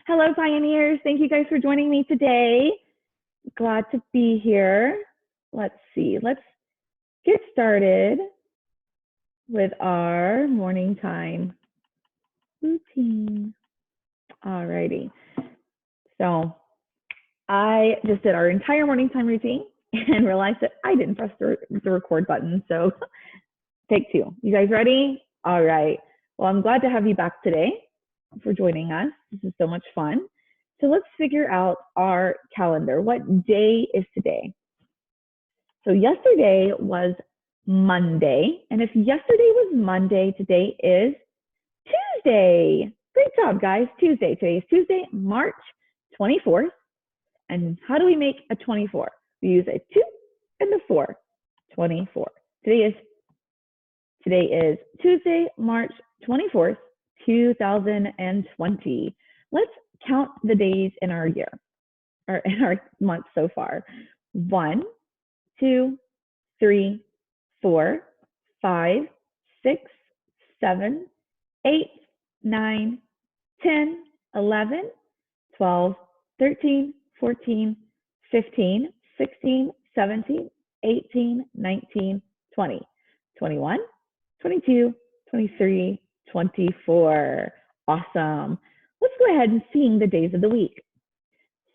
Hello, pioneers. Thank you guys for joining me today. Glad to be here. Let's see. Let's get started with our morning time routine. Alrighty. So I just did our entire morning time routine and realized that I didn't press the record button. So take two. You guys ready? All right. Well, I'm glad to have you back today for joining us. This is so much fun. So let's figure out our calendar. What day is today? So yesterday was Monday. And if yesterday was Monday, today is Tuesday. Great job, guys. Tuesday. Today is Tuesday, March 24th. And how do we make a 24? We use a 2 and a 4. 24. Today is Tuesday, March 24th, 2020. Let's count the days in our year, or in our month so far. 1, 2, 3, 4, 5, 6, 7, 8, 9, 10, 11, 12, 13, 14, 15, 16, 17, 18, 19, 20, 21, 22, 23, 24. Awesome. Let's go ahead and sing the days of the week.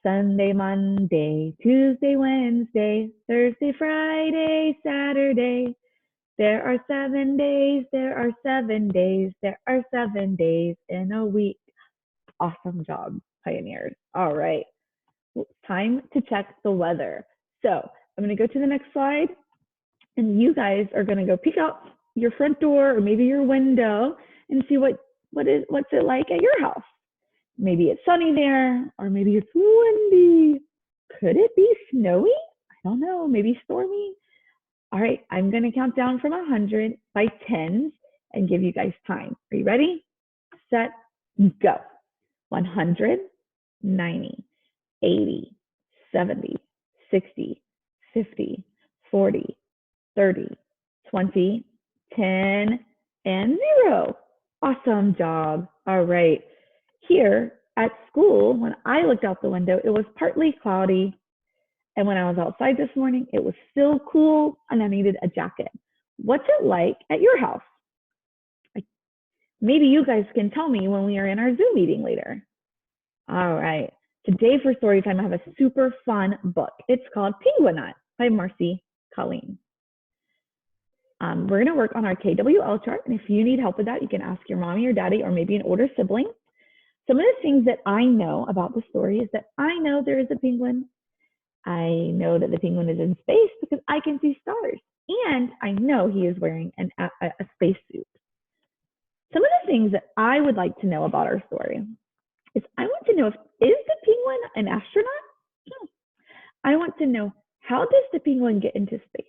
Sunday, Monday, Tuesday, Wednesday, Thursday, Friday, Saturday. There are 7 days, there are 7 days, there are 7 days in a week. Awesome job, pioneers. All right, well, time to check the weather. So I'm gonna go to the next slide, and you guys are gonna go peek out your front door or maybe your window and see what's it like at your house. Maybe it's sunny there, or maybe it's windy. Could it be snowy? I don't know, maybe stormy. All right, I'm gonna count down from 100 by 10s and give you guys time. Are you ready? Set, go. 100, 90, 80, 70, 60, 50, 40, 30, 20, 10, and 0. Awesome job. All right. Here at school, when I looked out the window, it was partly cloudy. And when I was outside this morning, it was still cool and I needed a jacket. What's it like at your house? Maybe you guys can tell me when we are in our Zoom meeting later. All right. Today for story time, I have a super fun book. It's called Penguinette by Marcy Colleen. We're going to work on our KWL chart. And if you need help with that, you can ask your mommy or daddy or maybe an older sibling. Some of the things that I know about the story is that I know there is a penguin. I know that the penguin is in space because I can see stars. And I know he is wearing a spacesuit. Some of the things that I would like to know about our story is I want to know is the penguin an astronaut? I want to know, how does the penguin get into space?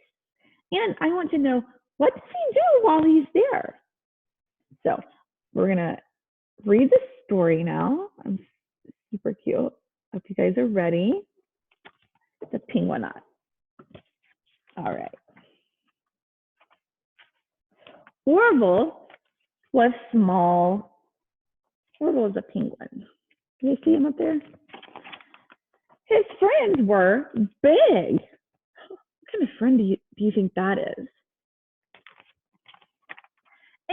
And I want to know, what does he do while he's there? So we're going to read the story now. I'm super cute. Hope you guys are ready. The Penguinette. All right. Orville was small. Orville is a penguin. Can you see him up there? His friends were big. What kind of friend do you think that is?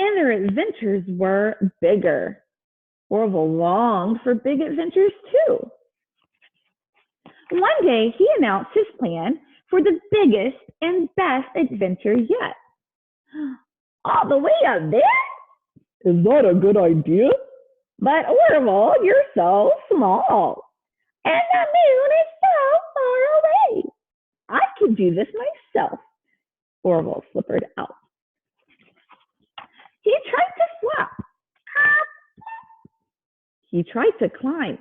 And their adventures were bigger. Orville longed for big adventures too. One day, he announced his plan for the biggest and best adventure yet. All the way up there? Is that a good idea? But Orville, you're so small. And the moon is so far away. I can do this myself. Orville flippered out. He tried to flap. He tried to climb.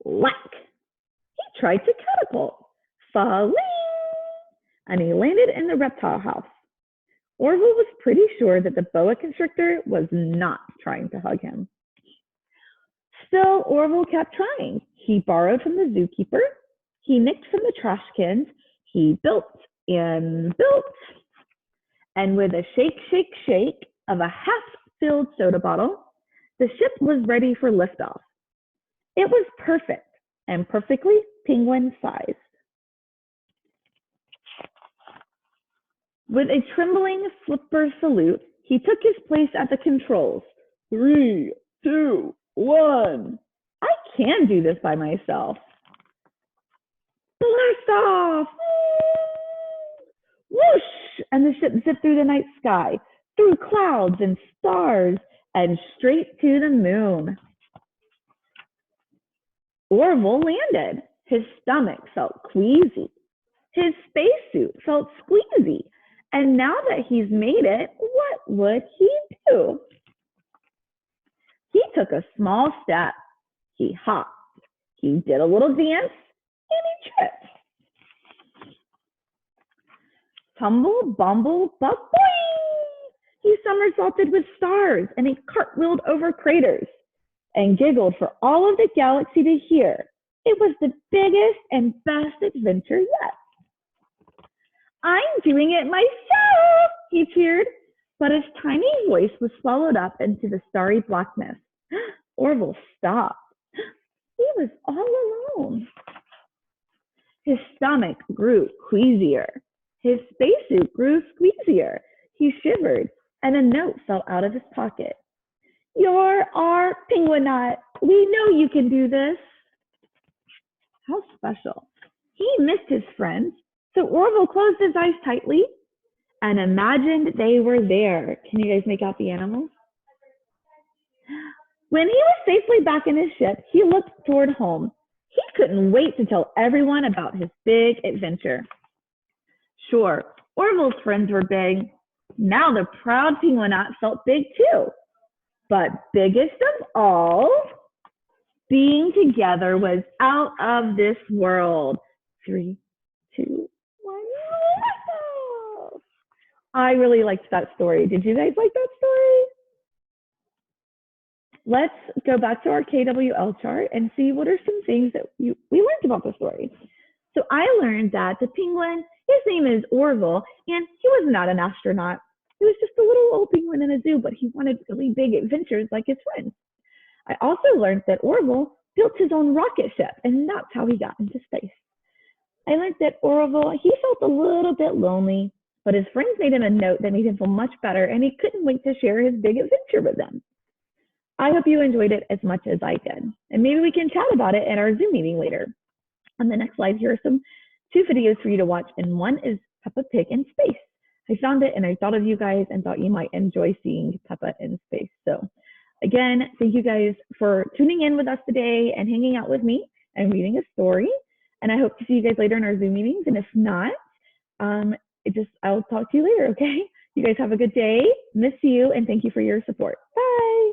Whack. He tried to catapult. Falling. And he landed in the reptile house. Orville was pretty sure that the boa constrictor was not trying to hug him. Still, Orville kept trying. He borrowed from the zookeeper. He nicked from the trash cans. He built and built. And with a shake, shake, shake of a half-filled soda bottle, the ship was ready for liftoff. It was perfect and perfectly penguin sized. With a trembling flipper salute, he took his place at the controls. 3, 2, 1. I can do this by myself. Blast off! Whoosh! And the ship zipped through the night sky, through clouds and stars, and straight to the moon. Orville landed. His stomach felt queasy. His spacesuit felt squeezy. And now that he's made it, what would he do? He took a small step. He hopped. He did a little dance, and he tripped. Tumble, bumble, buck, boing! He somersaulted with stars, and he cartwheeled over craters, and giggled for all of the galaxy to hear. It was the biggest and best adventure yet. I'm doing it myself, he cheered, but his tiny voice was swallowed up into the starry blackness. Orville stopped. He was all alone. His stomach grew queasier. His spacesuit grew squeezier. He shivered, and a note fell out of his pocket. You're our Penguinaut. We know you can do this. How special. He missed his friends, so Orville closed his eyes tightly and imagined they were there. Can you guys make out the animals? When he was safely back in his ship, he looked toward home. He couldn't wait to tell everyone about his big adventure. Sure, Orville's friends were big. Now the proud Penguinaut felt big too. But biggest of all, being together was out of this world. 3, 2, 1. I really liked that story. Did you guys like that story? Let's go back to our KWL chart and see what are some things that we learned about the story. So I learned that the penguin, his name is Orville, and he was not an astronaut. He was just a little old penguin in a zoo, but he wanted really big adventures like his friends. I also learned that Orville built his own rocket ship, and that's how he got into space. I learned that Orville, he felt a little bit lonely, but his friends made him a note that made him feel much better, and he couldn't wait to share his big adventure with them. I hope you enjoyed it as much as I did, and maybe we can chat about it at our Zoom meeting later. On the next slide, here are two videos for you to watch, and one is Peppa Pig in space. I found it and I thought of you guys and thought you might enjoy seeing Peppa in space. So again, thank you guys for tuning in with us today and hanging out with me and reading a story. And I hope to see you guys later in our Zoom meetings. And if not, I'll talk to you later, okay? You guys have a good day. Miss you, and thank you for your support. Bye.